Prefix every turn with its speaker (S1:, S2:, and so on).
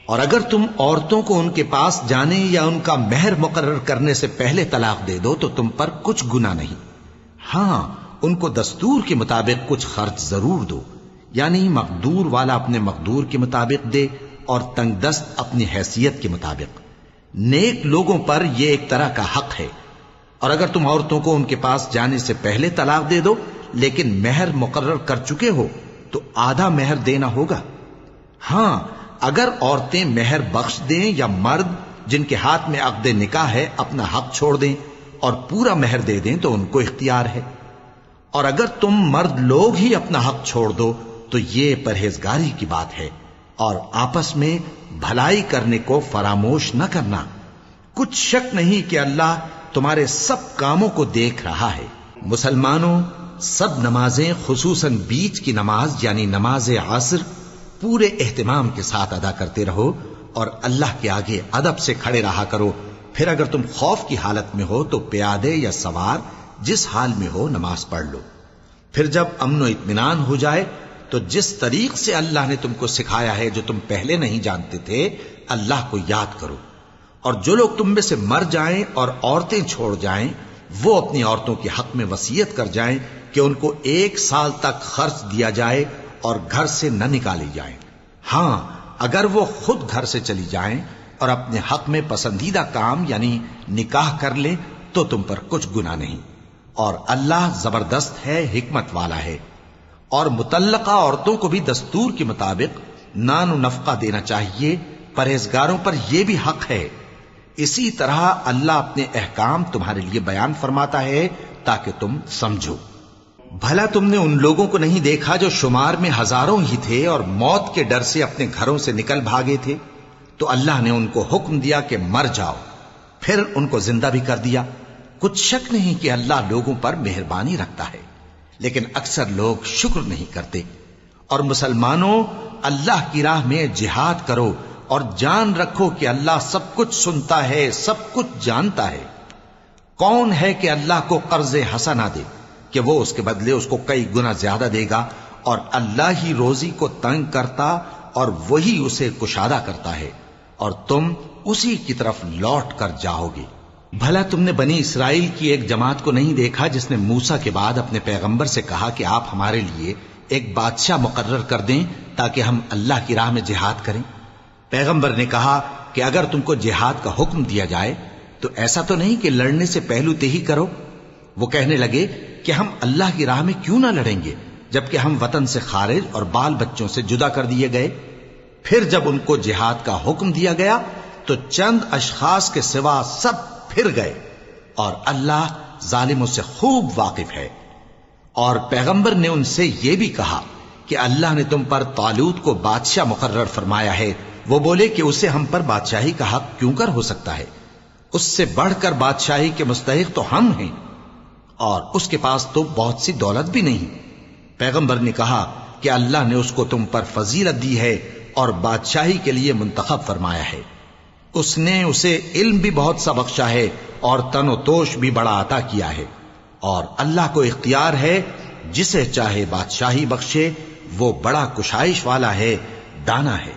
S1: اور اگر تم عورتوں کو ان کے پاس جانے یا ان کا مہر مقرر کرنے سے پہلے طلاق دے دو تو تم پر کچھ گناہ نہیں، ہاں ان کو دستور کے مطابق کچھ خرچ ضرور دو، یعنی مقدور والا اپنے مقدور کے مطابق دے اور تنگ دست اپنی حیثیت کے مطابق۔ نیک لوگوں پر یہ ایک طرح کا حق ہے۔ اور اگر تم عورتوں کو ان کے پاس جانے سے پہلے طلاق دے دو لیکن مہر مقرر کر چکے ہو تو آدھا مہر دینا ہوگا۔ ہاں اگر عورتیں مہر بخش دیں یا مرد جن کے ہاتھ میں عقد نکاح ہے اپنا حق چھوڑ دیں اور پورا مہر دے دیں تو ان کو اختیار ہے۔ اور اگر تم مرد لوگ ہی اپنا حق چھوڑ دو تو یہ پرہیزگاری کی بات ہے، اور آپس میں بھلائی کرنے کو فراموش نہ کرنا۔ کچھ شک نہیں کہ اللہ تمہارے سب کاموں کو دیکھ رہا ہے۔ مسلمانوں، سب نمازیں خصوصاً بیچ کی نماز یعنی نماز عصر پورے اہتمام کے ساتھ ادا کرتے رہو اور اللہ کے آگے ادب سے کھڑے رہا کرو۔ پھر اگر تم خوف کی حالت میں ہو تو پیادے یا سوار جس حال میں ہو نماز پڑھ لو۔ پھر جب امن و اطمینان ہو جائے تو جس طریق سے اللہ نے تم کو سکھایا ہے جو تم پہلے نہیں جانتے تھے اللہ کو یاد کرو۔ اور جو لوگ تم میں سے مر جائیں اور عورتیں چھوڑ جائیں وہ اپنی عورتوں کے حق میں وصیت کر جائیں کہ ان کو 1 سال تک خرچ دیا جائے اور گھر سے نہ نکالی جائیں۔ ہاں اگر وہ خود گھر سے چلی جائیں اور اپنے حق میں پسندیدہ کام یعنی نکاح کر لیں تو تم پر کچھ گناہ نہیں، اور اللہ زبردست ہے، حکمت والا ہے۔ اور مطلقہ عورتوں کو بھی دستور کے مطابق نان و نفقہ دینا چاہیے، پرہیزگاروں پر یہ بھی حق ہے۔ اسی طرح اللہ اپنے احکام تمہارے لیے بیان فرماتا ہے تاکہ تم سمجھو۔ بھلا تم نے ان لوگوں کو نہیں دیکھا جو شمار میں ہزاروں ہی تھے اور موت کے ڈر سے اپنے گھروں سے نکل بھاگے تھے؟ تو اللہ نے ان کو حکم دیا کہ مر جاؤ، پھر ان کو زندہ بھی کر دیا۔ کچھ شک نہیں کہ اللہ لوگوں پر مہربانی رکھتا ہے، لیکن اکثر لوگ شکر نہیں کرتے۔ اور مسلمانوں، اللہ کی راہ میں جہاد کرو اور جان رکھو کہ اللہ سب کچھ سنتا ہے، سب کچھ جانتا ہے۔ کون ہے کہ اللہ کو قرض حسنہ دے کہ وہ اس کے بدلے اس کو کئی گنا زیادہ دے گا؟ اور اللہ ہی روزی کو تنگ کرتا اور وہی اسے کشادہ کرتا ہے، اور تم اسی کی طرف لوٹ کر جاؤ گے۔ بھلا تم نے بنی اسرائیل کی ایک جماعت کو نہیں دیکھا جس نے موسیٰ کے بعد اپنے پیغمبر سے کہا کہ آپ ہمارے لیے ایک بادشاہ مقرر کر دیں تاکہ ہم اللہ کی راہ میں جہاد کریں؟ پیغمبر نے کہا کہ اگر تم کو جہاد کا حکم دیا جائے تو ایسا تو نہیں کہ لڑنے سے پہلو تہی کرو۔ وہ کہنے لگے کہ ہم اللہ کی راہ میں کیوں نہ لڑیں گے جبکہ ہم وطن سے خارج اور بال بچوں سے جدا کر دیے گئے۔ پھر جب ان کو جہاد کا حکم دیا گیا تو چند اشخاص کے سوا سب پھر گئے، اور اللہ ظالموں سے خوب واقف ہے۔ اور پیغمبر نے ان سے یہ بھی کہا کہ اللہ نے تم پر طالوت کو بادشاہ مقرر فرمایا ہے۔ وہ بولے کہ اسے ہم پر بادشاہی کا حق کیوں کر ہو سکتا ہے؟ اس سے بڑھ کر بادشاہی کے مستحق تو ہم ہیں، اور اس کے پاس تو بہت سی دولت بھی نہیں۔ پیغمبر نے کہا کہ اللہ نے اس کو تم پر فضیلت دی ہے اور بادشاہی کے لیے منتخب فرمایا ہے۔ اس نے اسے علم بھی بہت سا بخشا ہے اور تن و توش بھی بڑا عطا کیا ہے، اور اللہ کو اختیار ہے جسے چاہے بادشاہی بخشے، وہ بڑا کشائش والا ہے، دانا ہے۔